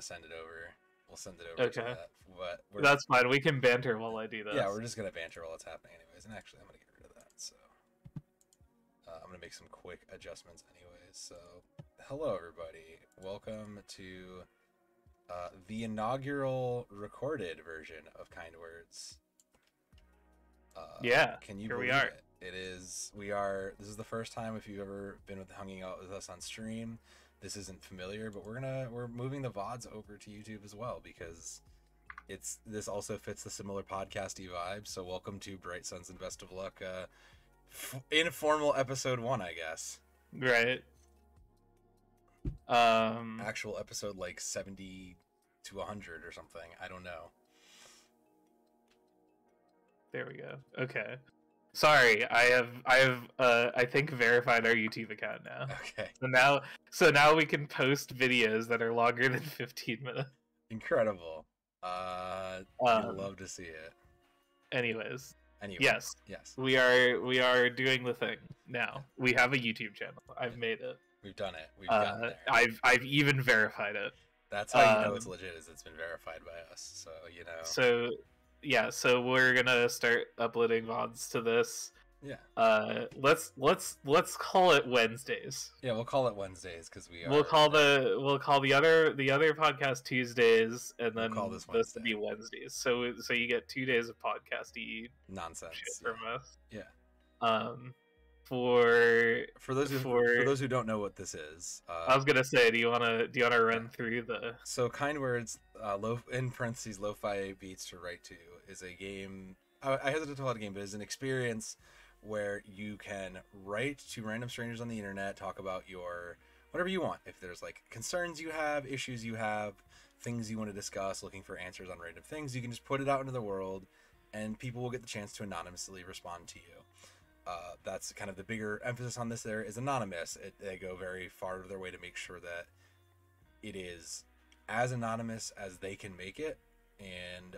gonna send it over. We'll send it over to Okay. that. But That's fine. We can banter while I do this. Yeah, we're just gonna banter while it's happening, anyways. And actually, I'm gonna get rid of that. So I'm gonna make some quick adjustments, anyways. So hello, everybody. Welcome to the inaugural recorded version of Kind Words. Yeah. Can you here believe we are. it? It is. This is the first time if you've ever been hanging out with us on stream. This isn't familiar, but we're moving the VODs over to YouTube as well because this also fits the similar podcasty vibe. So welcome to Bright Suns and Best of Luck, informal episode 1, I guess. Right. Actual episode like 70 to 100 or something. I don't know. There we go. Okay. Sorry, I have I think verified our YouTube account now. Okay. So now we can post videos that are longer than 15 minutes. Incredible. You'd love to see it. Anyways. Anyway, Yes. We are doing the thing now. We have a YouTube channel. I've made it. We've done it. We've gotten there. I've even verified it. That's how you know it's legit, is it's been verified by us. So you know. So yeah, so we're gonna start uploading VODs to this. Yeah. Let's call it Wednesdays. Yeah, we'll call it Wednesdays because We'll call the other podcast Tuesdays, and then we'll call this will be Wednesdays. So you get 2 days of podcasty nonsense shit from us. Yeah. For those who don't know what this is, I was gonna say, do you wanna run through the? So Kind Words, in parentheses, lo-fi beats to write to, is a game. I hesitate to call it a game, but it's an experience where you can write to random strangers on the internet, talk about your whatever you want. If there's like concerns you have, issues you have, things you want to discuss, looking for answers on random things, you can just put it out into the world, and people will get the chance to anonymously respond to you. That's kind of the bigger emphasis on this. There is anonymous. They go very far of their way to make sure that it is as anonymous as they can make it, and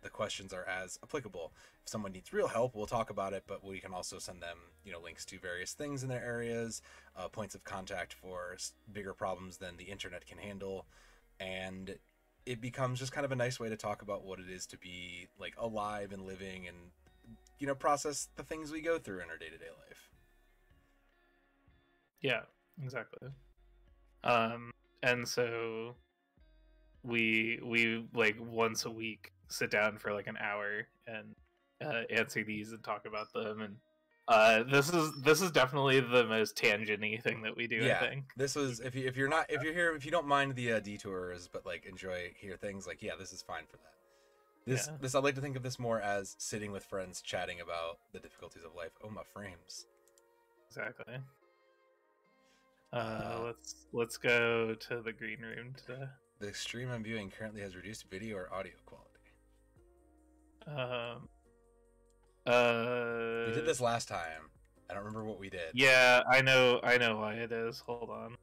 the questions are as applicable. If someone needs real help, we'll talk about it, but we can also send them, links to various things in their areas, points of contact for bigger problems than the internet can handle, and it becomes just kind of a nice way to talk about what it is to be like alive and living and process the things we go through in our day-to-day life. Yeah, exactly. And so we like once a week sit down for like an hour and answer these and talk about them, and this is definitely the most tangent-y thing that we do. Yeah, I think this was if you're here, if you don't mind the detours but like enjoy things, like, yeah, this is fine for that. This I like to think of this more as sitting with friends chatting about the difficulties of life. Oh, my frames. Exactly. Let's go to the green room today. The stream I'm viewing currently has reduced video or audio quality. We did this last time. I don't remember what we did. Yeah, I know why it is. Hold on.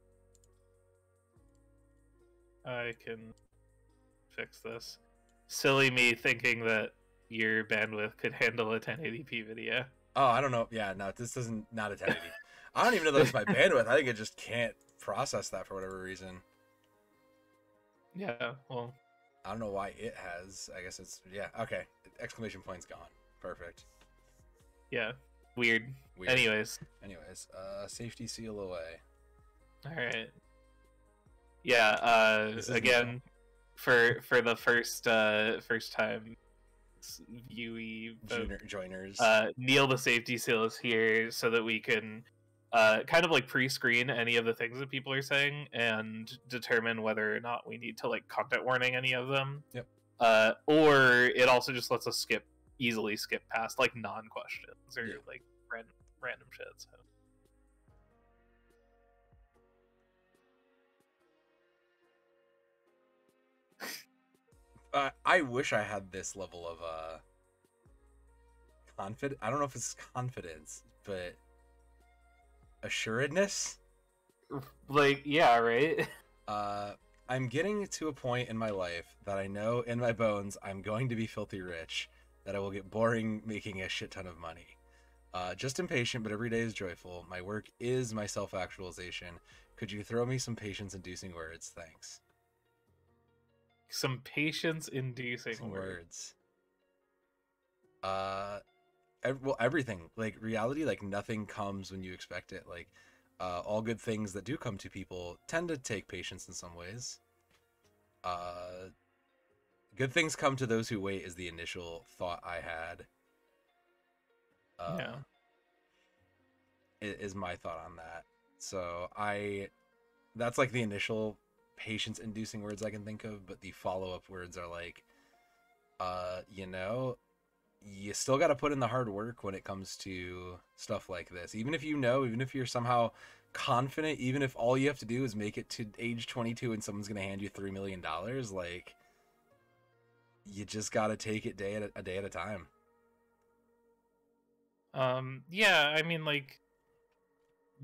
I can fix this. Silly me thinking that your bandwidth could handle a 1080p video. Oh, I don't know. Yeah, no, this isn't not a 1080p. I don't even know that it's my bandwidth. I think it just can't process that for whatever reason. Yeah, well, I don't know why it has. I guess it's okay. Exclamation point's gone. Perfect. Yeah, weird. Anyways, safety seal away. All right. Yeah. Again. For the first time viewee joiners, Neil the safety seal is here so that we can kind of like pre-screen any of the things that people are saying and determine whether or not we need to like content warning any of them. Yep. Or it also just lets us easily skip past like non-questions or like random shit. So. I wish I had this level of confidence. I don't know if it's confidence, but assuredness. Like, yeah, right. I'm getting to a point in my life that I know in my bones I'm going to be filthy rich, that I will get boring making a shit ton of money. Just impatient, but every day is joyful. My work is my self-actualization. Could you throw me some patience-inducing words? Thanks. some patience-inducing Some words. words. Well, everything, like reality, like nothing comes when you expect it. Like all good things that do come to people tend to take patience in some ways. uh Good things come to those who wait is the initial thought I had. Yeah. Is my thought on that. So I that's like the initial patience inducing words I can think of, but the follow-up words are like, you know, you still got to put in the hard work when it comes to stuff like this. Even if you know, even if you're somehow confident, even if all you have to do is make it to age 22 and someone's going to hand you $3 million, like you just got to take it a day at a time. Yeah, I mean, like,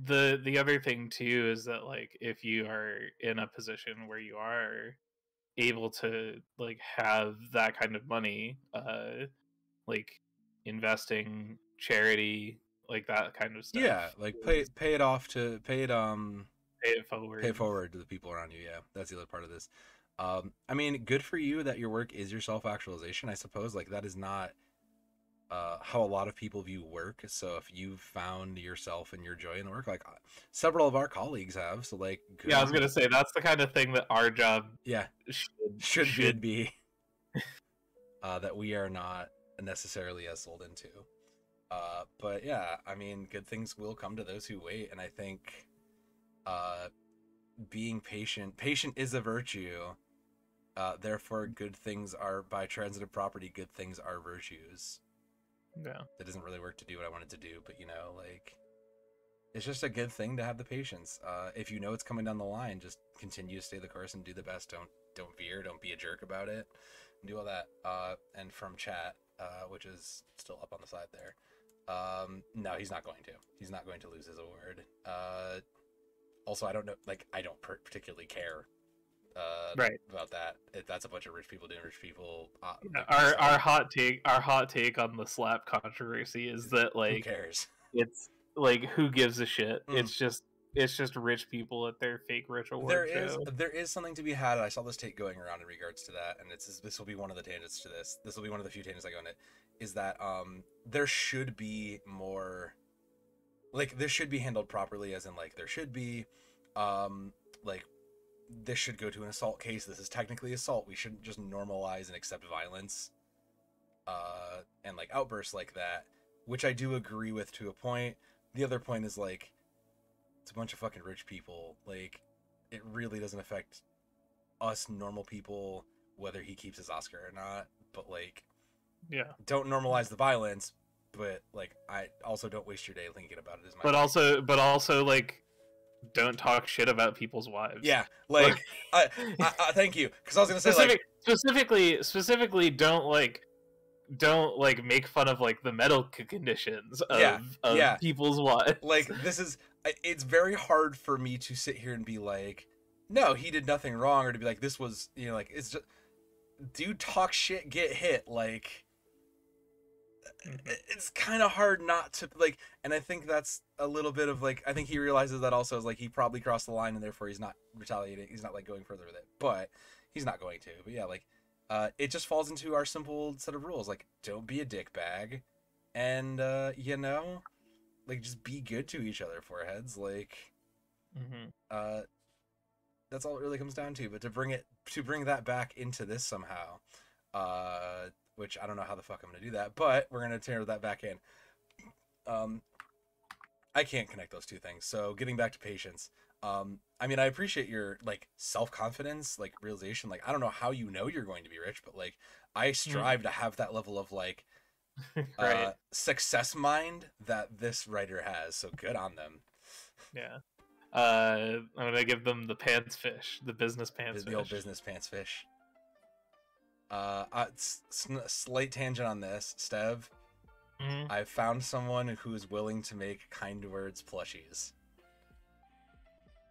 the other thing too is that, like, if you are in a position where you are able to like have that kind of money, like investing, charity, like that kind of Yeah, stuff, like is pay it off to pay it pay it forward. forward to the people around you. Yeah, that's the other part of this. I mean, good for you that your work is your self actualization. I suppose like that is not how a lot of people view work. So if you've found yourself and your joy in the work, like several of our colleagues have, so like Yeah, I good. was gonna say that's the kind of thing that our job Yeah, should. should be that we are not necessarily as sold into. But yeah, I mean, good things will come to those who wait, and I think uh, being patient is a virtue. Therefore, good things are by transitive property. Good things are virtues. Yeah. That doesn't really work to do what I wanted to do, but you know, like it's just a good thing to have the patience. If you know it's coming down the line, just continue to stay the course and do the best. Don't veer. Don't be a jerk about it. And do all that. And from chat, which is still up on the side there. No, he's not going to. He's not going to lose his award. Also, I don't know. Like, I don't particularly care. Right. About that. That's a bunch of rich people doing rich people. Yeah, Like our stuff. hot take on the slap controversy is that, Who like, cares? it's like, who gives a shit? Mm. It's just rich people at their fake rich award show. There is something to be had. I saw this take going around in regards to that, and this will be one of the tangents to this. This will be one of the few tangents I go into. Is that there should be more, like this should be handled properly, as in like there should be like this should go to an assault case. This is technically assault. We shouldn't just normalize and accept violence and like outbursts like that, which I do agree with to a point. The other point is like it's a bunch of fucking rich people. Like it really doesn't affect us normal people whether he keeps his Oscar or not. But like, Yeah. don't normalize the violence. But like, I also don't waste your day thinking about it. Is my But also, like, don't talk shit about people's wives. yeah, like I thank you, because I was gonna say like specifically don't like make fun of like the medical conditions yeah of yeah people's wives. like this is it's very hard for me to sit here and be like, no, he did nothing wrong, or to be like this was, you know, like it's just dude talk shit get hit, like it's kind of hard not to like. And I think that's a little bit of like, I think he realizes that also is like he probably crossed the line and therefore he's not retaliating, he's not like going further with it, but he's not going to. But yeah, like it just falls into our simple set of rules, like don't be a dick bag, and you know, like just be good to each other, foreheads, like that's all it really comes down to. But to bring that back into this somehow, which I don't know how the fuck I'm gonna do that, but we're gonna tear that back in. I can't connect those two things. So getting back to patience, I mean, I appreciate your like self-confidence, like realization. Like I don't know how you know you're going to be rich, but like I strive to have that level of like Right. success mind that this writer has. So good on them. Yeah. I'm gonna give them the pants fish, the business pants The fish. old business pants fish. Slight tangent on this, Stev. I've found someone who is willing to make kind words plushies.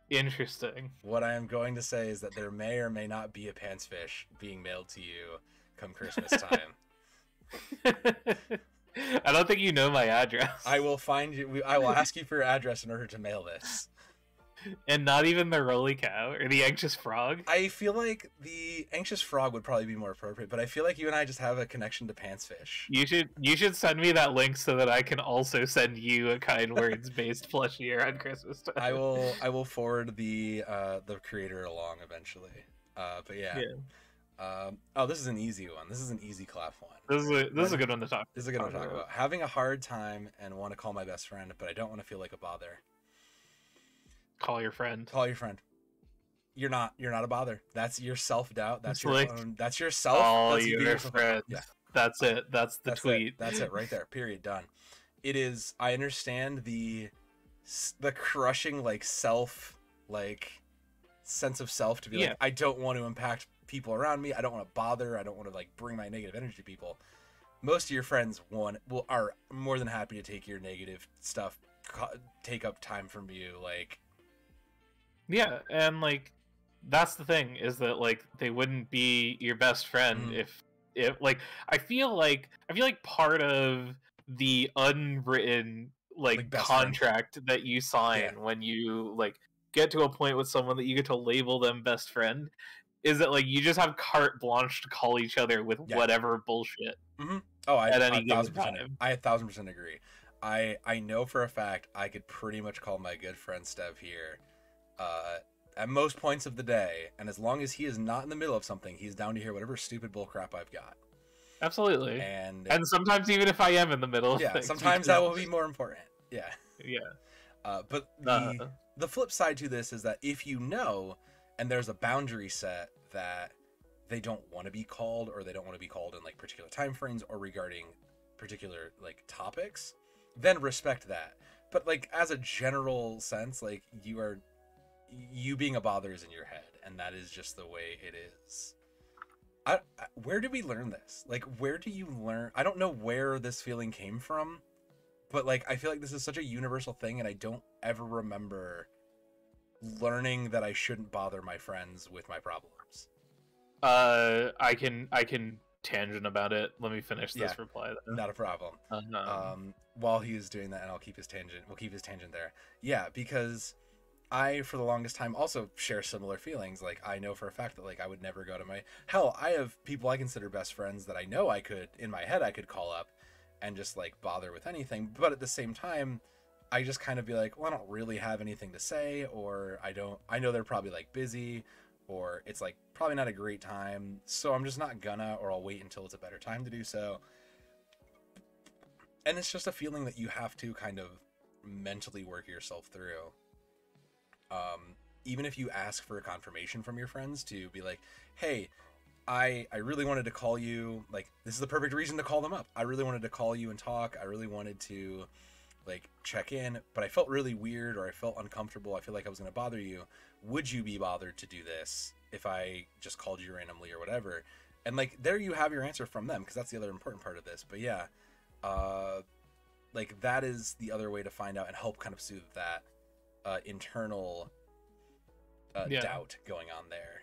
Interesting. What I am going to say is that there may or may not be a pants fish being mailed to you come Christmas time. I don't think you know my address. I will find you. I will ask you for your address in order to mail this. And not even the Rolly Cow or the Anxious Frog. I feel like the anxious frog would probably be more appropriate, but I feel like you and I just have a connection to Pantsfish. You should send me that link so that I can also send you a kind words based plushie on Christmas time. I will forward the creator along eventually. But yeah. Oh, this is an easy one. This is an easy clap one. This is a good one to talk. This is a good one to talk about. Having a hard time and want to call my best friend, but I don't want to feel like a bother. Call your friend. Call your friend. You're not a bother. That's your self-doubt. That's It's your like, own. That's yourself. call That's you being your yourself. friend. Yeah. That's it. That's the tweet. That's it right there. Period. Done. It is. I understand the crushing like self sense of self to be like, I don't want to impact people around me. I don't want to bother. I don't want to like bring my negative energy to people. Most of your friends are more than happy to take your negative stuff, take up time from you. Like, yeah, and like that's the thing, is that like they wouldn't be your best friend if like I feel like part of the unwritten like contract friend that you sign when you like get to a point with someone that you get to label them best friend is that like you just have carte blanche to call each other with whatever bullshit. Oh, I 1,000% agree. I know for a fact I could pretty much call my good friend Stev here at most points of the day, and as long as he is not in the middle of something, he's down to hear whatever stupid bullcrap I've got. Absolutely. And sometimes even if I am in the middle of things, sometimes that will be more important. Yeah. But Uh-huh. the flip side to this is that if you know, and there's a boundary set that they don't want to be called, or they don't want to be called in like particular time frames or regarding particular like topics, then respect that. But like as a general sense, like you being a bother is in your head, and that is just the way it is. Where do we learn this? Like, where do you learn? I don't know where this feeling came from, but like I feel like this is such a universal thing, and I don't ever remember learning that I shouldn't bother my friends with my problems. I can tangent about it. Let me finish this reply though. Not a problem. While he's doing that, and we'll keep his tangent there. Yeah, because I, for the longest time, also share similar feelings. Like, I know for a fact that, like, I would never go to I have people I consider best friends that I know I could, in my head, I could call up and just, like, bother with anything. But at the same time, I just kind of be like, well, I don't really have anything to say, or I know they're probably, like, busy, or it's, like, probably not a great time, so I'm just not gonna, or I'll wait until it's a better time to do so. And it's just a feeling that you have to kind of mentally work yourself through. Even if you ask for a confirmation from your friends to be like, hey, I really wanted to call you, like, this is the perfect reason to call them up. I really wanted to call you and talk. I really wanted to, like, check in, but I felt really weird, or I felt uncomfortable. I feel like I was going to bother you. Would you be bothered to do this if I just called you randomly or whatever? And, like, there you have your answer from them, because that's the other important part of this. But yeah, like, that is the other way to find out and help kind of soothe that internal doubt going on there.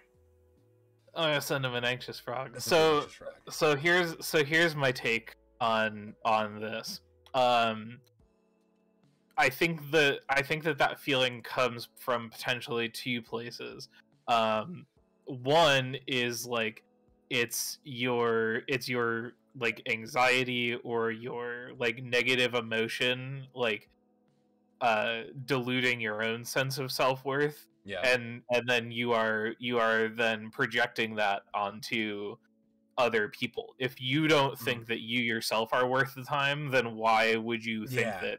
I'm gonna send him an anxious frog. So here's my take on this. I think that feeling comes from potentially two places. One is like it's your like anxiety or your like negative emotion like diluting your own sense of self-worth. Yeah. And then you are then projecting that onto other people. If you don't think that you yourself are worth the time, then why would you think that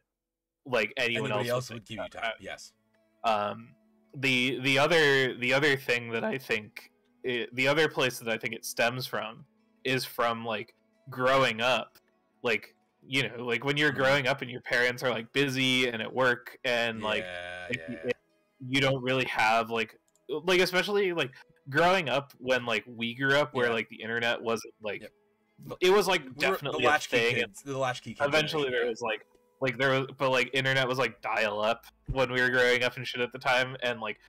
like anybody else would give you time? Yes. The other thing that I think the other place that I think it stems from is from like growing up, like, you know, like when you're growing up and your parents are like busy and at work and you don't really have like especially like growing up when like we grew up where like the internet wasn't like it was like definitely a thing. The latchkey kids. Eventually there was but like internet was like dial up when we were growing up and shit at the time, and like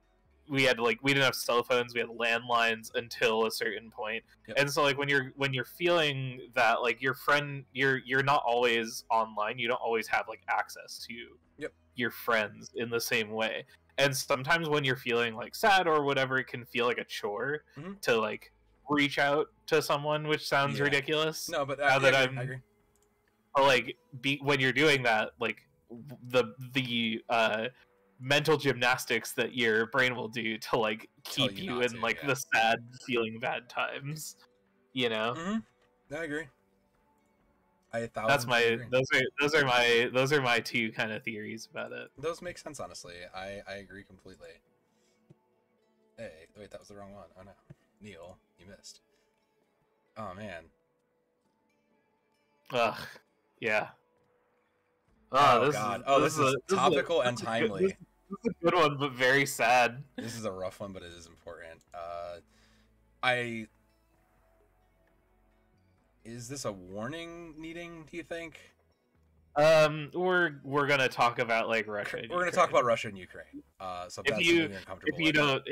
we didn't have cell phones, we had landlines until a certain point. And so like when you're feeling that like your friend, you're not always online, you don't always have like access to your friends in the same way, And sometimes when you're feeling like sad or whatever, it can feel like a chore Hmm. to like reach out to someone, which sounds Yeah. ridiculous. No, but Now yeah, that I I'm agree. like, when you're doing that, like the mental gymnastics that your brain will do to like Tell keep you you not to. in like Yeah. the sad feeling bad times, you know. Hmm. I agree. I a That's thousand percent my agree. those are my two kind of theories about it. Those make sense, honestly. I agree completely. Hey, wait, that was the wrong one. Oh no, Neil, you missed. Oh man. Ugh, yeah. Oh This is god. Oh, this is topical and this is, good, timely. this is a good one, but very sad. This is a rough one, but it is important. I is this a warning needing? Do you think? We're gonna talk about like Russia and We're gonna talk Ukraine. about Russia and Ukraine. So if If that's you something you're if uncomfortable you with, don't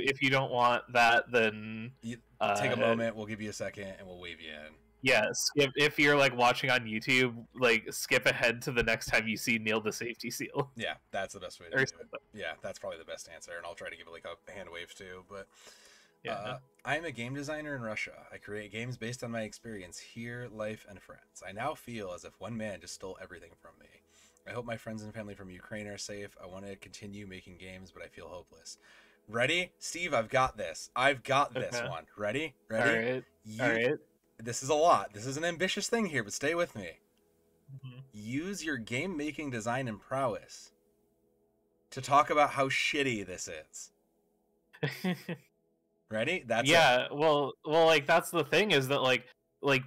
if you don't want that, then you take a moment. We'll give you a second, and we'll wave you in. yeah, skip. If you're like watching on YouTube, like skip ahead to the next time you see Neil the Safety Seal Yeah, that's the best way to or do something. it. Yeah, that's probably the best answer, and I'll try to give it like a hand wave too. But Yeah. I am a game designer in Russia. I create games based on my experience here, life, and friends. I now feel as if one man just stole everything from me. I hope my friends and family from Ukraine are safe. I want to continue making games, but I feel hopeless. Ready? Steve, I've got this. I've got this Okay. one. Ready? All right. All right. This is a lot. This is an ambitious thing here, but stay with me. Mhm. Use your game making design and prowess to talk about how shitty this is. Ready? That's yeah. it. Well, like that's the thing is that like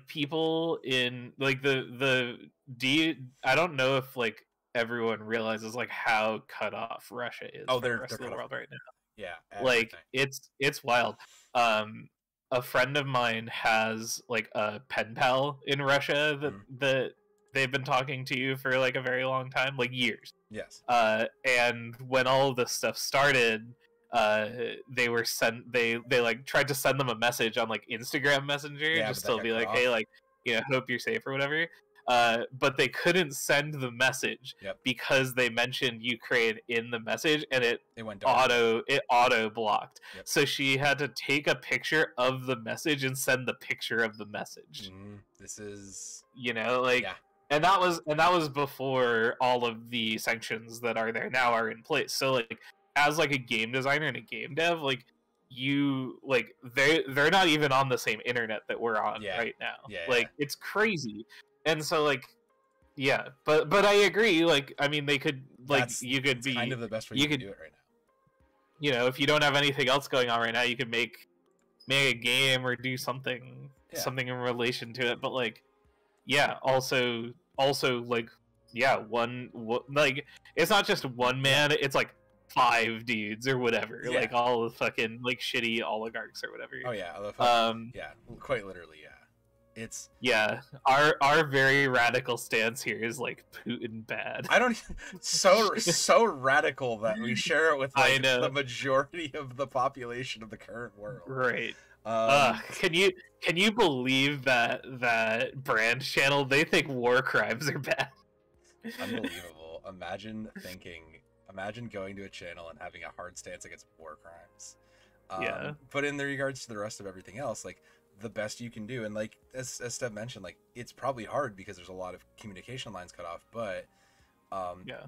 people in like the I don't know if like everyone realizes like how cut off Russia is Oh, from the they're rest of the cut off. world right now. Yeah, Like everything. it's wild. Um, a friend of mine has like a pen pal in Russia that they've been talking to for like a very long time, like years. Yes. And when all of this stuff started, they were sent they like tried to send them a message on like Instagram Messenger, Yeah, just but that to got be cut like, off. hey, like, you know, hope you're safe or whatever. But they couldn't send the message because they mentioned Ukraine in the message, and it went dark. auto blocked. Yep. So she had to take a picture of the message and send the picture of the message. This is, you know, like, yeah. and that was before all of the sanctions that are there now are in place. So like, as like a game designer and a game dev, like, you like they're not even on the same internet that we're on right now. Like, it's crazy. And so like, yeah, but I agree, like, I mean, they could, like, you could be kind of the best way you could do it right now. You know, if you don't have anything else going on right now, you could make a game or do something in relation to it. But like, yeah, also like, yeah, like, it's not just one man, it's like 5 dudes or whatever, like all the fucking like shitty oligarchs or whatever. Oh yeah, yeah, quite literally, yeah. It's our very radical stance here is like Putin bad. I don't so radical that we share it with like the majority of the population of the current world. Right. Can you believe that brand channel? They think war crimes are bad. Unbelievable. Imagine going to a channel and having a hard stance against war crimes. But in the regards to the rest of everything else, like, the best you can do, and like as Steph mentioned, like, it's probably hard because there's a lot of communication lines cut off, but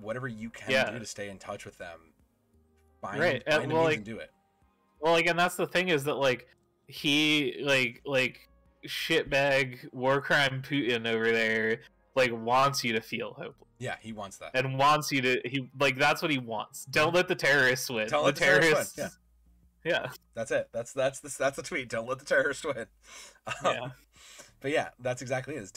whatever you can do to stay in touch with them, find a means and do it. Well, like, and that's the thing is that like, he like shitbag war crime Putin over there like wants you to feel hopeless. Yeah, he wants that, and wants you to that's what he wants. Don't let the terrorists win. Don't let the terrorists win. Yeah, that's it. That's the tweet. Don't let the terrorists win. But yeah, that's exactly it.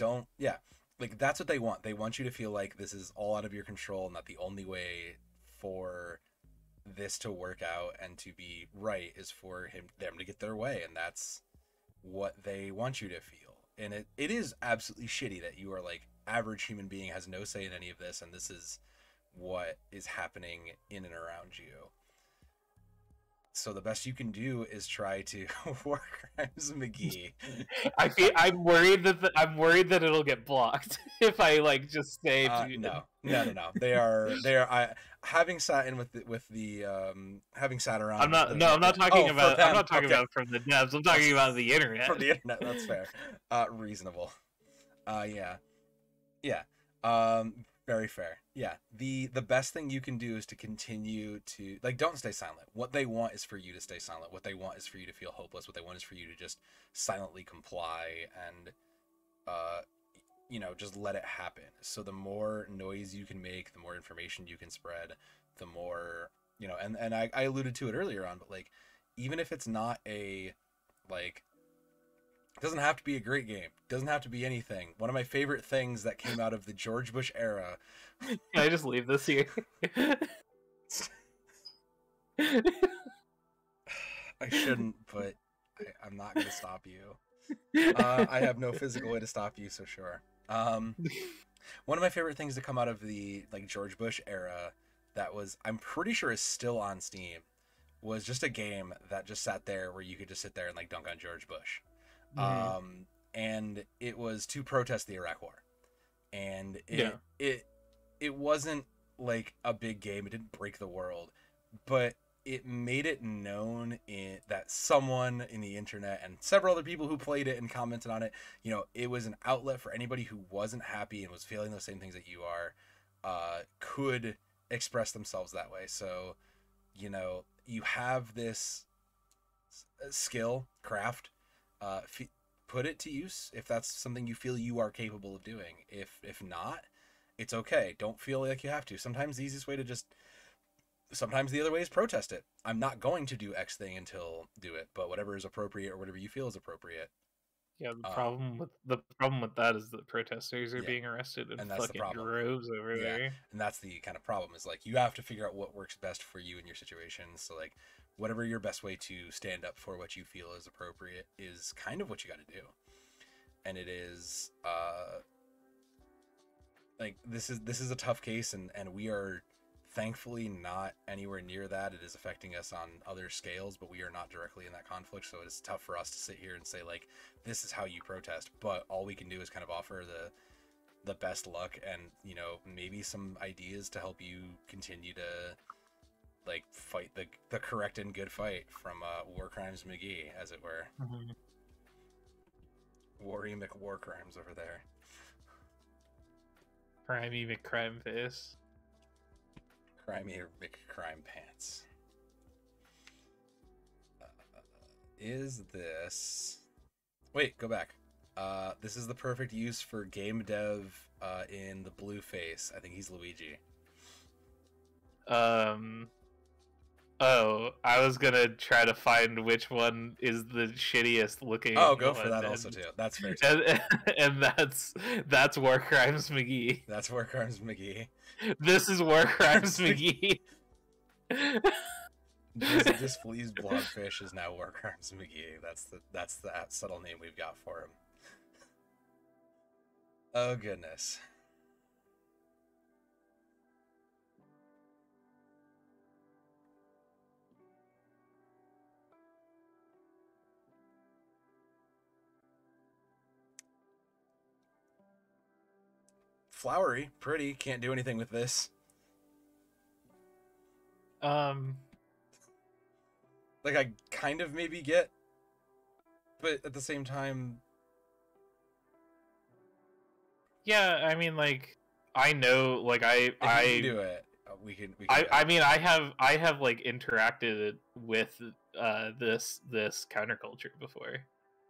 Like, that's what they want. They want you to feel like this is all out of your control, and that the only way for this to work out and to be right is for them to get their way, and that's what they want you to feel. And it is absolutely shitty that you are like average human being, has no say in any of this, and this is what is happening in and around you. So the best you can do is try to War Crimes McGee. I'm worried that it'll get blocked if I like just say No, no, no, no. They are. Having sat in with the having sat around I'm not talking oh, for about I'm them. not talking Okay, about from the devs. I'm talking about the internet. from the internet. That's fair. Reasonable. Yeah, yeah. Very fair. Yeah. The best thing you can do is to continue to, like, don't stay silent. What they want is for you to stay silent. What they want is for you to feel hopeless. What they want is for you to just silently comply and uh just let it happen. So the more noise you can make, the more information you can spread, the more, and I alluded to it earlier on, but like, even if it's not like, it doesn't have to be a great game. It doesn't have to be anything. One of my favorite things that came out of the George Bush era. Can I just leave this here? I shouldn't, but I'm not going to stop you. I have no physical way to stop you, so sure. One of my favorite things to come out of the like George Bush era that was, I'm pretty sure is still on Steam, was just a game that just sat there where you could just sit there and like dunk on George Bush. And it was to protest the Iraq War. And it wasn't like a big game. It didn't break the world, but it made it known that someone in the internet and several other people who played it and commented on it, it was an outlet for anybody who wasn't happy and was feeling the same things that you are, could express themselves that way. So, you have this skill, craft, put it to use if that's something you feel you are capable of doing. If not, it's okay. Don't feel like you have to. Sometimes the easiest way to sometimes the other way is protest it. I'm not going to do X thing until do it, but whatever is appropriate or whatever you feel is appropriate. Yeah, the problem with that is that protesters are being arrested in and that's fucking droves over there. And that's the kind of problem, is like, you have to figure out what works best for you in your situation. So like, whatever your best way to stand up for what you feel is appropriate is kind of what you got to do. And it is like, this is a tough case, and we are thankfully not anywhere near that. It is affecting us on other scales, but we are not directly in that conflict, so it's tough for us to sit here and say like, this is how you protest. But all we can do is kind of offer the best luck and maybe some ideas to help you continue to like fight the correct and good fight from War Crimes McGee, as it were. Worry McWar Crimes over there. Crimey McCrime face. Crimey McCrime pants. Is this... Wait, go back. This is the perfect use for game dev in the blue face. I think he's Luigi. Oh, I was gonna try to find which one is the shittiest looking. Oh, go for that also too. That's fair too. And that's War Crimes McGee. That's War Crimes McGee. This is War Crimes McGee. This flea's blobfish is now War Crimes McGee. That's the subtle name we've got for him. Oh goodness. Flowery, pretty, can't do anything with this. Like, I kind of maybe get, but at the same time, yeah, I mean, like, I know, like, I can do it. We can I mean, I have like interacted with this counterculture before.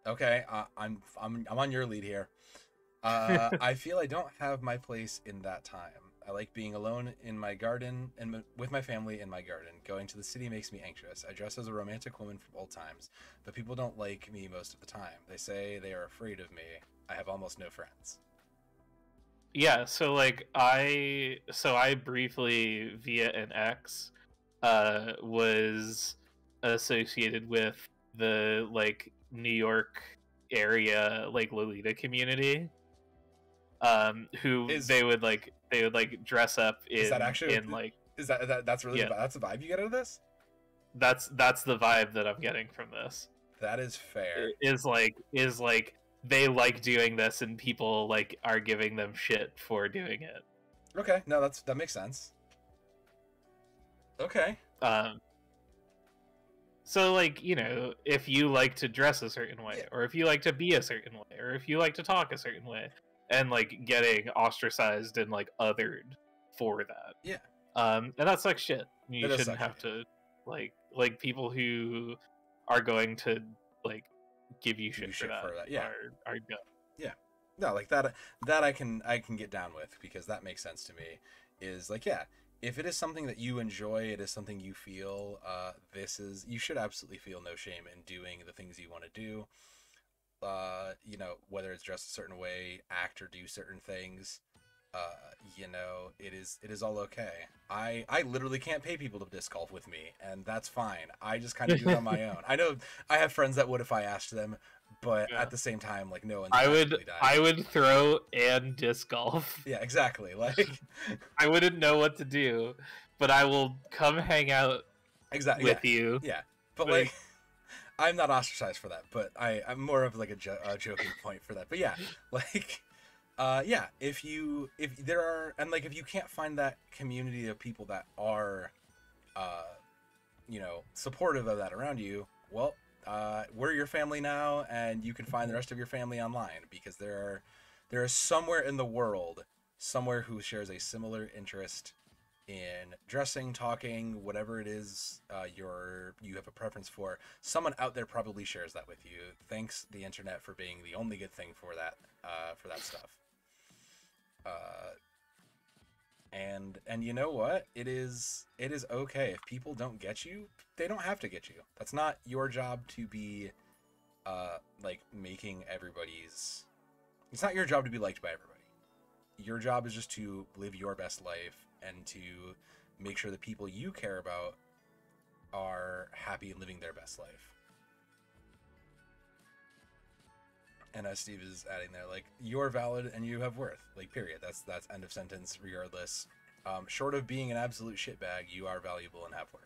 Okay, I'm on your lead here. I feel I don't have my place in that time. I like being alone in my garden and with my family in my garden. Going to the city makes me anxious. I dress as a romantic woman from old times, but people don't like me most of the time. They say they are afraid of me. I have almost no friends. Yeah, so like I briefly via an ex was associated with the like New York area like Lolita community. They would dress up in, is that actually in like that's really that's the vibe you get out of this? that's the vibe that I'm getting from this. That is fair. Is like they like doing this and people like are giving them shit for doing it. Okay, no, that makes sense. Okay. Um, so like, you know, if you like to dress a certain way, Yeah. or if you like to be a certain way, or if you like to talk a certain way, and like getting ostracized and like othered for that. Yeah. And that's like shit. That You does shouldn't suck. have to like people who are going to like give you Give you shit for shit that for that. Yeah. are dumb. Yeah. No, like that I can get down with, because that makes sense to me. Is like, yeah, if it is something that you enjoy, it is something you feel, you should absolutely feel no shame in doing the things you want to do. You know, whether it's dress a certain way, act or do certain things, you know, it is all okay. I literally can't pay people to disc golf with me, and that's fine. I just kind of do it on my own. I know I have friends that would if I asked them, but Yeah. at the same time, like, no one's I magically would dying. I would throw and disc golf. Yeah, exactly. Like, I wouldn't know what to do, but I will come hang out exactly. with Yeah, you. yeah. But like, I'm not ostracized for that. But I'm more of like a joking point for that. But yeah, like, yeah. If there are, and like, if you can't find that community of people that are, you know, supportive of that around you, well, we're your family now, and you can find the rest of your family online, because there is somewhere in the world, somewhere who shares a similar interest in dressing, talking, whatever it is, you have a preference for. Someone out there probably shares that with you. Thanks the internet for being the only good thing for that stuff. And you know what? It is okay if people don't get you. They don't have to get you. That's not your job to be, like, making everybody's. It's not your job to be liked by everybody. Your job is just to live your best life and to make sure the people you care about are happy and living their best life. And as Steve is adding there, like, you're valid and you have worth. Like, period. That's end of sentence, regardless. Short of being an absolute shitbag, you are valuable and have worth.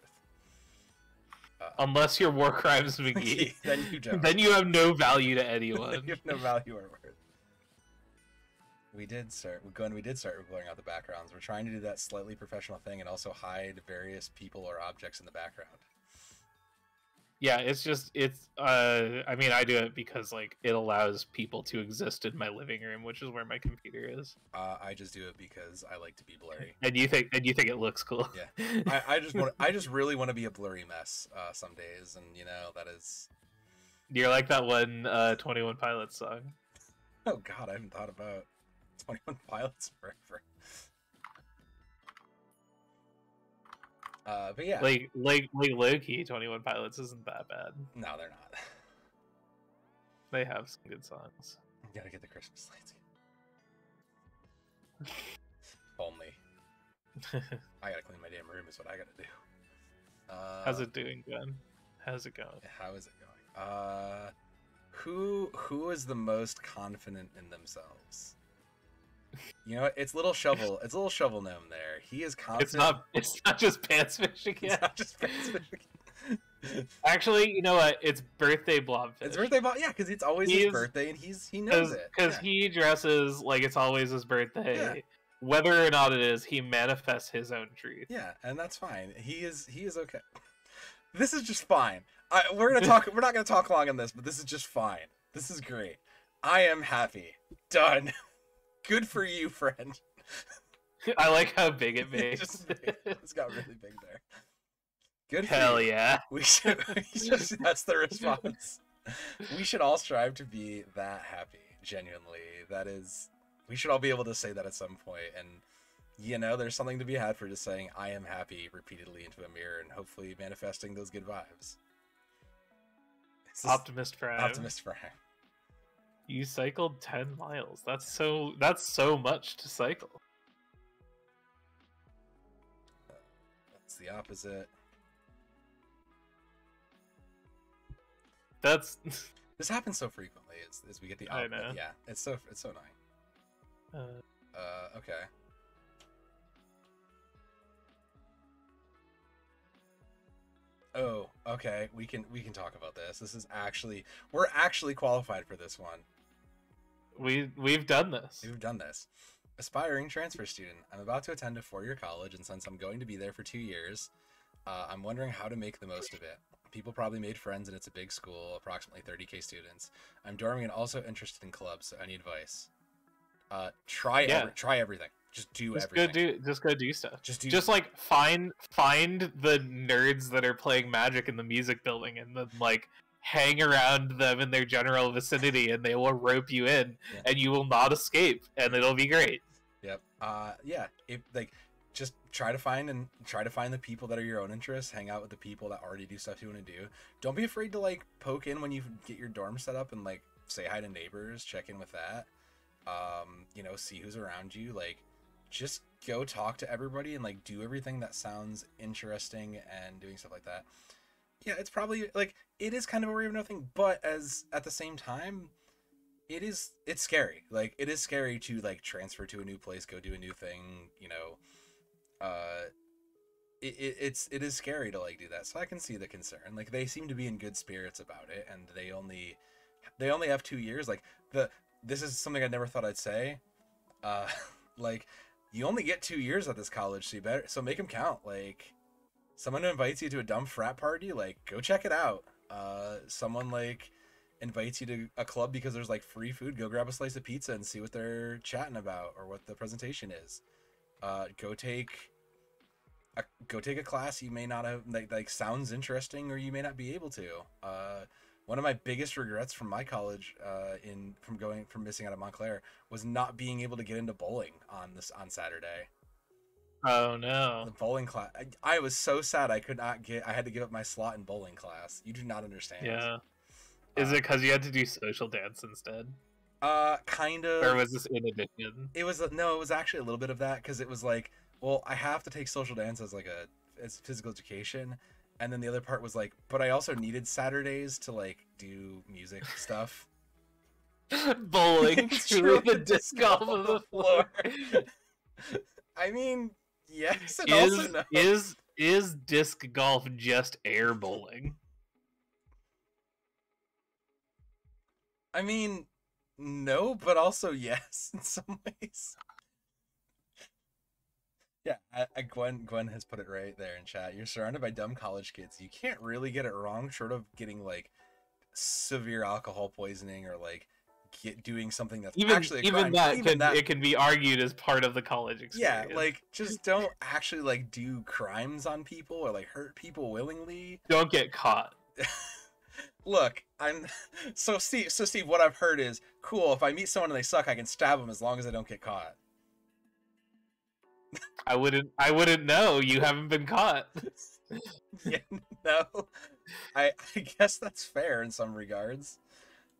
Unless you're War Crimes McGee, then you don't. Then you have no value to anyone. You have no value or worth. We did start blurring out the backgrounds. We're trying to do that slightly professional thing and also hide various people or objects in the background. Yeah, I mean, I do it because like it allows people to exist in my living room, which is where my computer is. I just do it because I like to be blurry. And you think it looks cool? Yeah. I just really want to be a blurry mess some days, and you know, that is. You're like that one 21 Pilots song. Oh God, I haven't thought about 21 Pilots forever. But yeah, like low-key 21 Pilots isn't that bad. No, they're not. They have some good songs. You gotta get the Christmas lights. Only. I gotta clean my damn room is what I gotta do. How's it doing, Ben? How's it going? How is it going? Who is the most confident in themselves? You know, it's little shovel gnome there. He is confident. It's not just pants fishing. It's not just pants fishing. Actually, you know what? It's birthday blobfish. It's birthday blob. Yeah, because it's always his birthday, and he knows it. Because he dresses like it's always his birthday. Yeah. Whether or not it is, he manifests his own truth. Yeah, and that's fine. He is okay. This is just fine. We're not gonna talk long on this, but this is just fine. This is great. I am happy. Done. Good for you, friend. I like how big it makes. It's got really big there. Good for Hell you. yeah. We should that's the response. We should all strive to be that happy, genuinely. That is, we should all be able to say that at some point, and you know, there's something to be had for just saying I am happy repeatedly into a mirror and hopefully manifesting those good vibes. Optimist Prime. Optimist Prime. You cycled 10 miles. That's so much to cycle. That's the opposite. That's this happens so frequently as we get the opposite. I know. Yeah, it's so annoying. Okay. Oh, okay. We can talk about this. This is actually we're actually qualified for this one. We've done this. We've done this. Aspiring transfer student. I'm about to attend a 4-year college, and since I'm going to be there for 2 years, I'm wondering how to make the most of it. People probably made friends, and it's a big school, approximately 30K students. I'm dorming and also interested in clubs, so any advice? Try everything. Just do everything. Just go do stuff. Just Just like find the nerds that are playing Magic in the music building, and then like hang around them in their general vicinity, and they will rope you in, Yeah. and you will not escape, and it'll be great. Yep. Yeah. If like, just try to find the people that are your own interests. Hang out with the people that already do stuff you want to do. Don't be afraid to like poke in when you get your dorm set up and like say hi to neighbors, check in with that. See who's around you. Like, just go talk to everybody and like do everything that sounds interesting and doing stuff like that. Yeah, it's probably like it is kind of a way of nothing, but as at the same time, it's scary. Like it is scary to like transfer to a new place, go do a new thing. It is scary to like do that. So I can see the concern. Like they seem to be in good spirits about it, and they only have 2 years. Like this is something I never thought I'd say. Like you only get 2 years at this college, so make them count. Like someone invites you to a dumb frat party, like go check it out. Someone like invites you to a club because there's like free food, go grab a slice of pizza and see what they're chatting about or what the presentation is. Go take a class you may not have like sounds interesting or you may not be able to. One of my biggest regrets from my college from missing out of Montclair was not being able to get into bowling on Saturday. Oh no. The bowling class. I was so sad I had to give up my slot in bowling class. You do not understand. Yeah. Is it because you had to do social dance instead? Kind of. Or was this in addition? It was actually a little bit of that because it was like, well, I have to take social dance as physical education, and then the other part was like, but I also needed Saturdays to like do music stuff. Bowling through the disc golf of the floor. I mean, yes, and also no. Is disc golf just air bowling? I mean, no, but also yes in some ways. Yeah, Gwen has put it right there in chat. You're surrounded by dumb college kids. You can't really get it wrong, short of getting like severe alcohol poisoning or like doing something that's actually a crime. It can be argued as part of the college experience. Yeah, like just don't actually like do crimes on people or like hurt people willingly. Don't get caught. Look, Steve, what I've heard is cool. If I meet someone and they suck, I can stab them as long as I don't get caught. I wouldn't know. You haven't been caught. Yeah, no. I guess that's fair in some regards.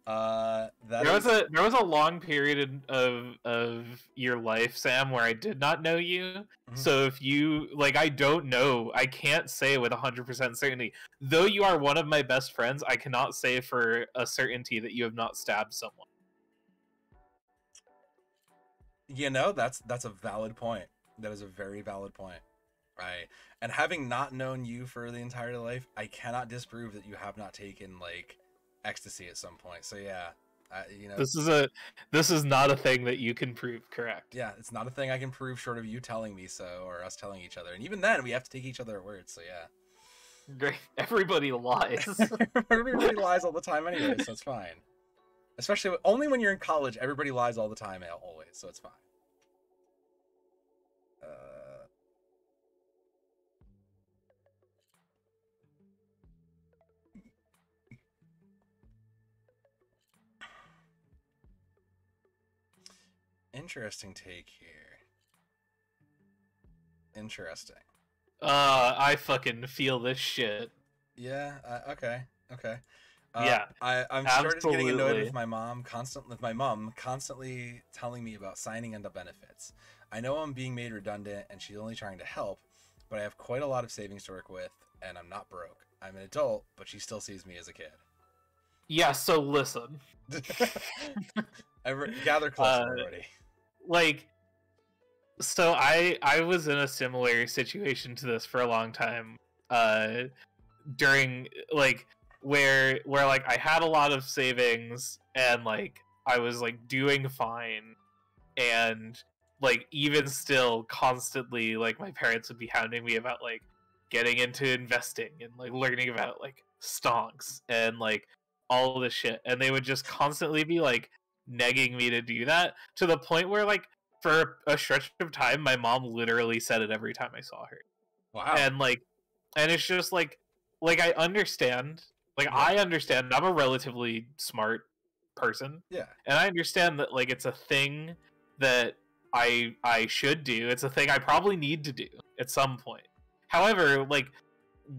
There was a long period of your life, Sam, where I did not know you. Mm-hmm. So if you like, I don't know. I can't say with 100% certainty. Though you are one of my best friends, I cannot say for a certainty that you have not stabbed someone. That's a valid point. That is a very valid point. Right. And having not known you for the entire life, I cannot disprove that you have not taken like ecstasy at some point. So yeah, this is not a thing that you can prove correct. Yeah, it's not a thing I can prove short of you telling me so or us telling each other. And even then, we have to take each other at words. So yeah. Great. Everybody lies. Everybody lies all the time anyway, so it's fine. Especially only when you're in college, everybody lies all the time, always. So it's fine. Interesting take here. Interesting. I fucking feel this shit. Yeah. Okay. Yeah. I'm started getting annoyed with my mom constantly telling me about signing into benefits. I know I'm being made redundant, and she's only trying to help, but I have quite a lot of savings to work with, and I'm not broke. I'm an adult, but she still sees me as a kid. Yeah. So listen. Gather close already. Like, so I was in a similar situation to this for a long time. during like where like I had a lot of savings and like I was like doing fine, and like even still constantly like my parents would be hounding me about like getting into investing and like learning about like stocks and like all this shit, and they would just constantly be like negging me to do that, to the point where like for a stretch of time my mom literally said it every time I saw her. Wow. And like, and it's just like I understand, like Yeah. I understand, I'm a relatively smart person, Yeah. and I understand that like it's a thing that I should do, it's a thing I probably need to do at some point. However, like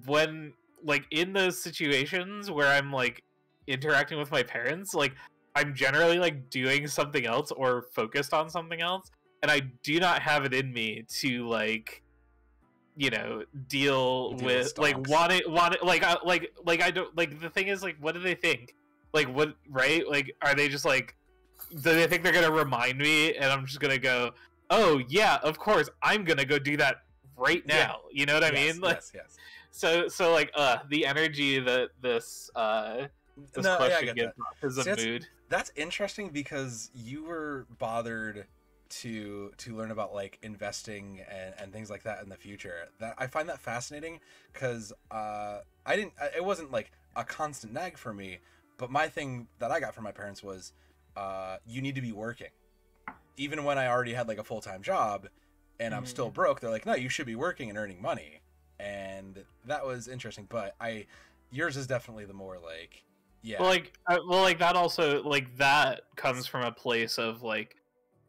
when like in those situations where I'm like interacting with my parents, like I'm generally like doing something else or focused on something else, and I do not have it in me to like, you know, deal Deal with with like stocks. want it like I don't, like the thing is like what do they think, like what, right, like are they just like, do they think they're gonna remind me and I'm just gonna go, oh yeah, of course I'm gonna go do that right Yeah. now, you know what I Yes. mean, like, Yes. Yes. so like the energy that this No, yeah, I question get gives that. off is a See, mood. that's interesting because you were bothered to learn about like investing and things like that in the future. That I find that fascinating because I didn't. It wasn't like a constant nag for me, but my thing that I got from my parents was, you need to be working, even when I already had like a full-time job, and I'm still Mhm. broke. They're like, no, you should be working and earning money, and that was interesting. But yours is definitely the more like, yeah, Well, like that also, like that comes from a place of like,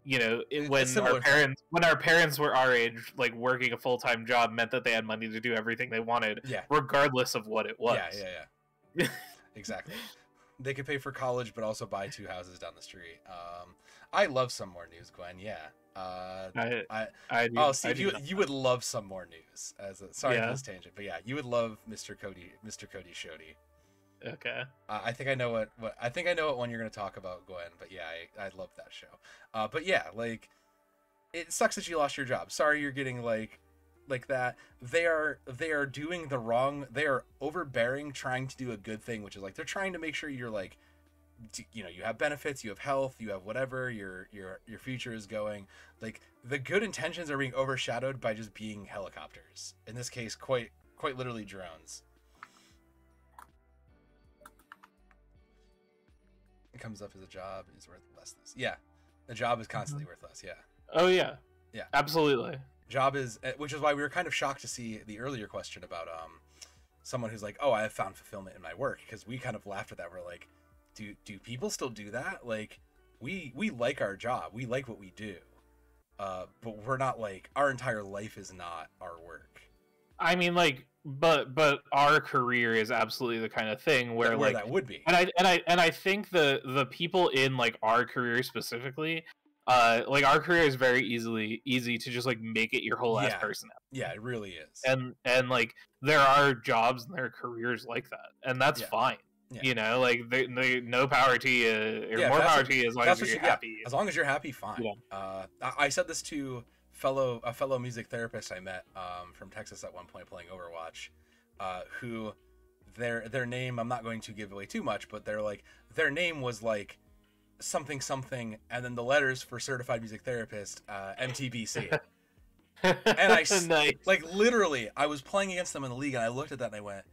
you know, a similar thing. when our parents were our age, like working a full-time job meant that they had money to do everything they wanted, Yeah, regardless of what it yeah, was. yeah, yeah. Exactly. They could pay for college, but also buy two houses down the street. I love some more news, Gwen. Yeah. I I do, see I if do you would love some more news. Sorry for Yeah. this tangent, but yeah, you would love Mr. Cody Shody. Okay. I think I know what I think I know what one you're going to talk about, Gwen. But yeah, I love that show. But yeah, like it sucks that you lost your job. Sorry, you're getting like that. They are doing the wrong. They are overbearing, trying to do a good thing, which is like they're trying to make sure you're like, you know, you have benefits, you have health, you have whatever your future is going. Like the good intentions are being overshadowed by just being helicopters. In this case, quite literally drones. It comes up as a job is worth less. Yeah, a job is constantly worth less. Yeah, Oh yeah. yeah. Absolutely. Job is, which is why we were kind of shocked to see the earlier question about someone who's like, oh, I have found fulfillment in my work, because we kind of laughed at that. We're like, do people still do that? Like, we like our job, we like what we do, but we're not like, our entire life is not our work. I mean, like, but our career is absolutely the kind of thing where Where like, that would be. and I think the people in like our career specifically, like our career is very easy to just like make it your whole ass Yeah, person, yeah, it really is. and like there are jobs and there are careers like that, and that's Yeah, fine. yeah, You know, like no power to you, or yeah. more power to you as long as That's what you're you. Yeah, happy. as long as you're happy, fine. You I said this to a fellow music therapist I met from Texas at one point playing Overwatch, who their name, I'm not going to give away too much, but their name was like something something, and then the letters for certified music therapist, MTBC. know. And Nice. like literally, I was playing against them in the league, and I looked at that and I went,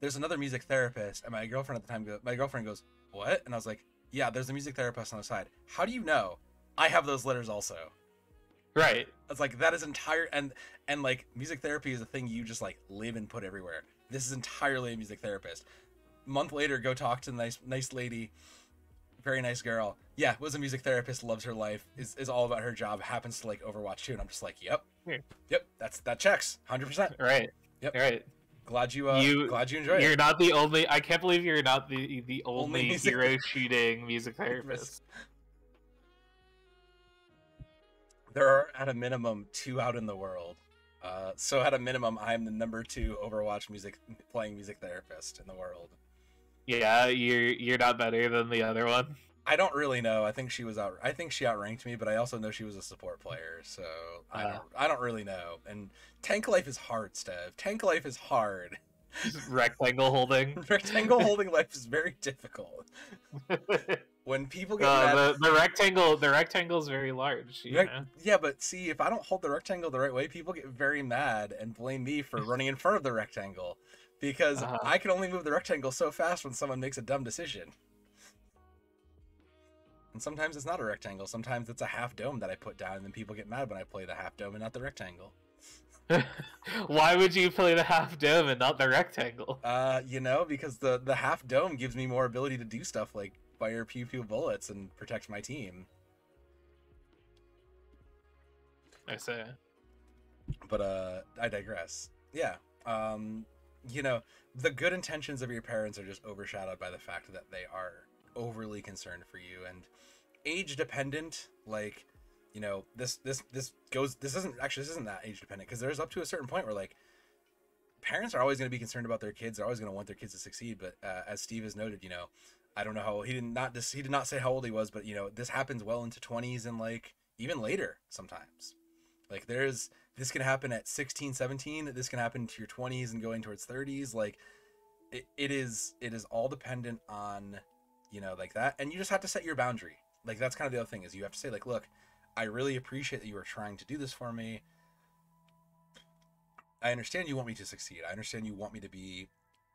"There's another music therapist." And my girlfriend at the time, my girlfriend goes, "What?" And I was like, "Yeah, there's a music therapist on the side. How do you know? I have those letters also." Right. It's like that is entire, and like music therapy is a thing you just like live and put everywhere. This is entirely a music therapist. Month later, go talk to the nice lady, very nice girl. Yeah, was a music therapist, loves her life, is all about her job, happens to like Overwatch too, and I'm just like, yep, yep, that checks, 100%. Right. Yep. Right. Glad you enjoyed You're it. not the only. I can't believe you're not the Only only music hero shooting music therapist. There are at a minimum 2 out in the world. So at a minimum, I'm the number 2 Overwatch playing music therapist in the world. Yeah, you're not better than the other one. I don't really know. I think she outranked me, but I also know she was a support player, so I don't really know. And tank life is hard, Stev. Tank life is hard. Just rectangle holding. Rectangle holding life is very difficult. When people get mad, The rectangle is very large. You know. yeah, but see, if I don't hold the rectangle the right way, people get very mad and blame me for running in front of the rectangle, because Uh-huh. I can only move the rectangle so fast when someone makes a dumb decision. And sometimes it's not a rectangle. Sometimes it's a half dome that I put down, and then people get mad when I play the half dome and not the rectangle. Why would you play the half dome and not the rectangle? Because the half dome gives me more ability to do stuff like fire pew pew bullets and protect my team. I say. But I digress. Yeah. The good intentions of your parents are just overshadowed by the fact that they are overly concerned for you, and age dependent, like, this isn't that age dependent, because there's up to a certain point where, like, parents are always going to be concerned about their kids. They're always going to want their kids to succeed. But as Steve has noted, I don't know how he did not say how old he was, but this happens well into 20s and like even later sometimes. Like this can happen at 16, 17. This can happen to your 20s and going towards 30s. Like it is all dependent on like that, and you just have to set your boundary. Like that's kind of the other thing, is you have to say, like, look, I really appreciate that you are trying to do this for me. I understand you want me to succeed. I understand you want me to be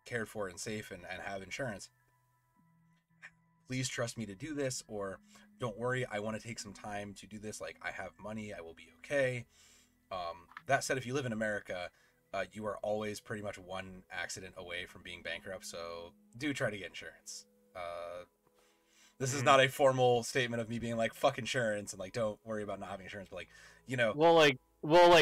cared for and safe and have insurance. Please trust me to do this, or don't worry, I want to take some time to do this. Like, I have money, I will be okay. That said, if you live in America, you are always pretty much one accident away from being bankrupt, so do try to get insurance. This is not a formal statement of me being like, fuck insurance and like, don't worry about not having insurance, but like,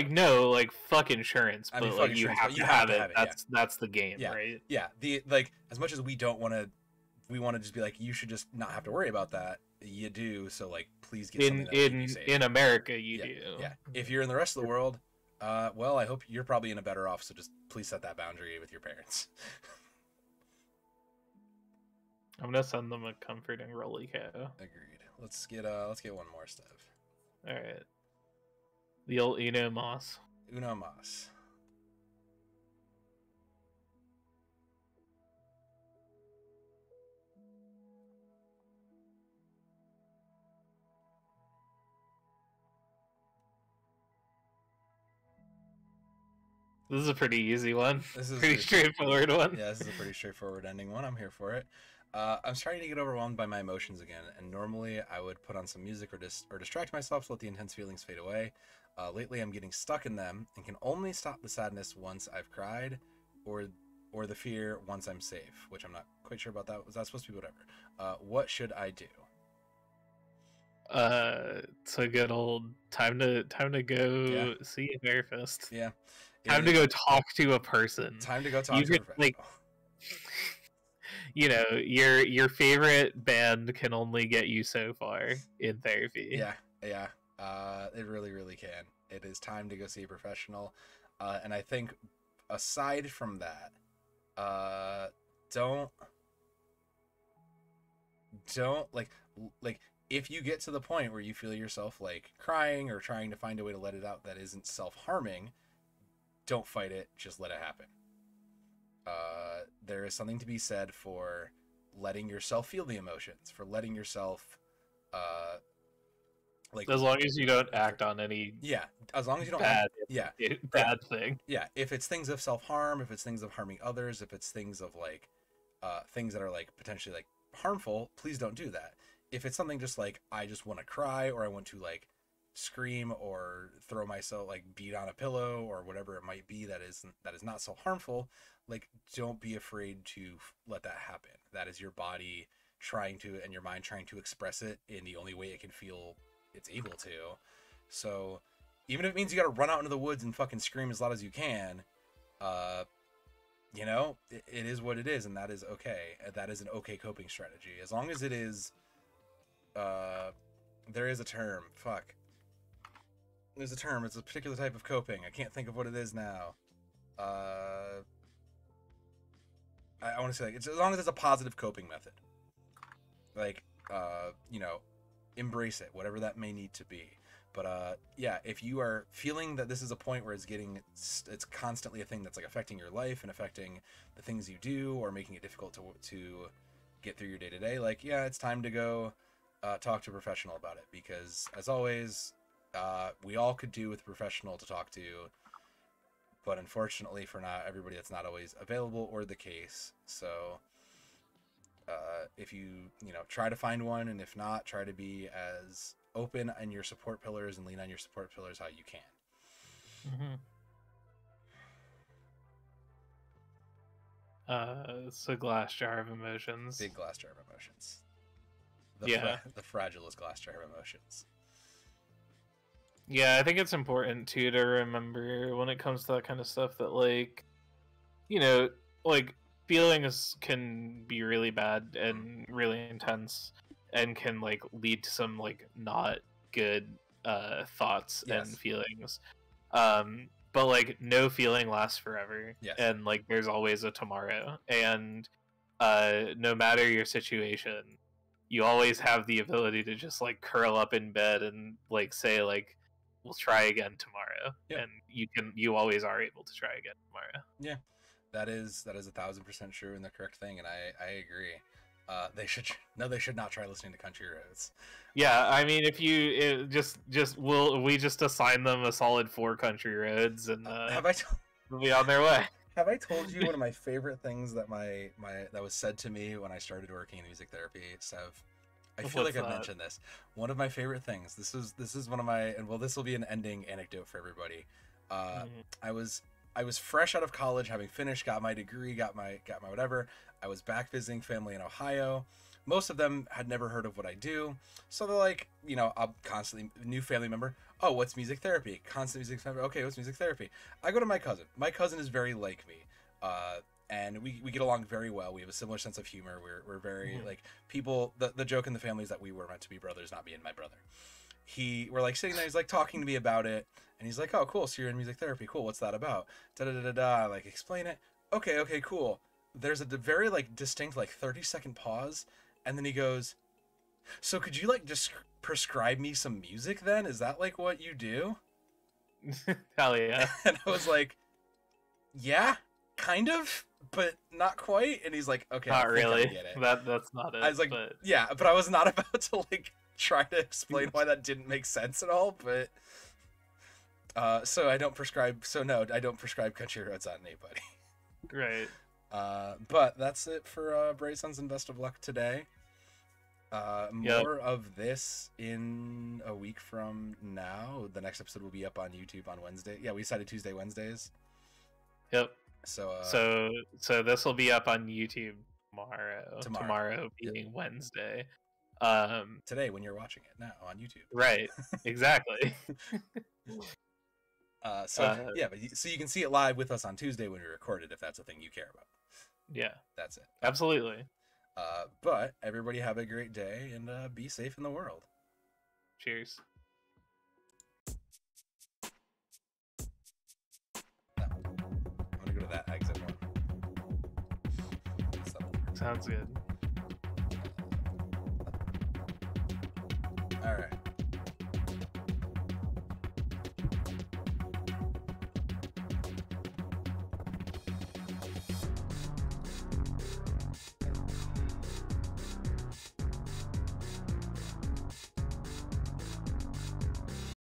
no, like, fuck insurance, but fuck like insurance, you have to have it. That's the game, yeah. right? Yeah. The like, as much as we want to just be like, you should just not have to worry about that. You do, so like, please get something that keep you safe. In America, you yeah, do. Yeah. If you're in the rest of the world, well, I hope you're probably in a better off. So just please set that boundary with your parents. I'm gonna send them a comforting rolly cow. Agreed. Let's get one more stuff. All right. The old Uno Moss. Uno Mas. This is a pretty easy one. This is pretty straightforward one. Yeah, this is a pretty straightforward ending one. I'm here for it. I'm starting to get overwhelmed by my emotions again, and normally I would put on some music or distract myself to let the intense feelings fade away. Lately, I'm getting stuck in them and can only stop the sadness once I've cried, or the fear once I'm safe, which I'm not quite sure about that. Was that supposed to be whatever? What should I do? It's a good old time to go see a therapist. Yeah. Time to go talk to a person. Time to go talk to a professional. Like, your favorite band can only get you so far in therapy. Yeah. It really, really can. It is time to go see a professional. And I think aside from that, don't like if you get to the point where you feel yourself like crying or trying to find a way to let it out that isn't self-harming, don't fight it, just let it happen. There is something to be said for letting yourself feel the emotions, for letting yourself like, as long as you don't act on any as long as you don't bad thing. Yeah, if it's things of self-harm, if it's things of harming others, if it's things of like things that are like potentially like harmful, please don't do that. If it's something just like, I just want to cry, or I want to like scream or throw myself, like beat on a pillow or whatever it might be, that is not so harmful, like, don't be afraid to let that happen. That is your body trying to, and your mind trying to express it in the only way it can feel it's able to. So even if it means you gotta run out into the woods and fucking scream as loud as you can, it is what it is, and that is okay. That is an okay coping strategy, as long as it is there is a term. There's a term. It's a particular type of coping. I can't think of what it is now. I want to say, like, it's as long as it's a positive coping method. Like, embrace it, whatever that may need to be. But yeah, if you are feeling that this is a point where it's constantly a thing that's like affecting your life and affecting the things you do, or making it difficult to get through your day to day, like, yeah, it's time to go talk to a professional about it. Because as always, we all could do with a professional to talk to, but unfortunately for not everybody, that's not always available or the case. So if you try to find one, and if not, try to be as open on your support pillars and lean on your support pillars how you can. Mm-hmm. It's a glass jar of emotions. Big glass jar of emotions. The fragilest glass jar of emotions. Yeah, I think it's important too to remember when it comes to that kind of stuff that, like, like, feelings can be really bad and really intense, and can, like, lead to some, like, not good thoughts Yes. and feelings. But, like, no feeling lasts forever. Yes. And, like, there's always a tomorrow. And no matter your situation, you always have the ability to just, like, curl up in bed and, like, say, like, we'll try again tomorrow. Yep. And you always are able to try again tomorrow. Yeah, that is 1,000% true and the correct thing, and I agree. They should not try listening to Country Roads. Yeah, I mean, if you we just assign them a solid 4 Country Roads, and they'll be on their way. Have I told you one of my favorite things that that was said to me when I started working in music therapy, Sev? I feel like I've mentioned this. One of my favorite things. This is one of my, and well, this will be an ending anecdote for everybody. I was fresh out of college, having finished, got my degree, got my whatever. I was back visiting family in Ohio. Most of them had never heard of what I do, so they're like, I'm constantly new family member. Oh, what's music therapy? Constant music therapy. Okay, what's music therapy? I go to my cousin. My cousin is very like me. And we get along very well. We have a similar sense of humor. We're very like people. The joke in the family is that we were meant to be brothers, not me and my brother. We're like sitting there. He's like talking to me about it, and he's like, "Oh, cool. So you're in music therapy. Cool. What's that about?" Da da da da da. Like explain it. Okay, cool. There's a very like distinct like 30-second pause, and then he goes, "So could you like just prescribe me some music then? Is that like what you do?" Hell yeah. And I was like, "Yeah, kind of, but not quite." And he's like, "Okay, not really. I get it." That's not it. I was like, "Yeah," but I was not about to like try to explain why that didn't make sense at all. But so I don't prescribe. So no, I don't prescribe Country Roads on anybody. Right. But that's it for Bright Sons and Best of Luck today. More of this in a week from now. The next episode will be up on YouTube on Wednesday. Yeah, we decided Tuesday, Wednesdays. Yep. So this will be up on YouTube tomorrow. Tomorrow being Wednesday. Today when you're watching it now on YouTube. Right. Exactly. Yeah, but so you can see it live with us on Tuesday when we record it, if that's a thing you care about. Yeah. That's it. Absolutely. But everybody have a great day and be safe in the world. Cheers. No. I'm gonna go to that exit one. Sounds good. All right.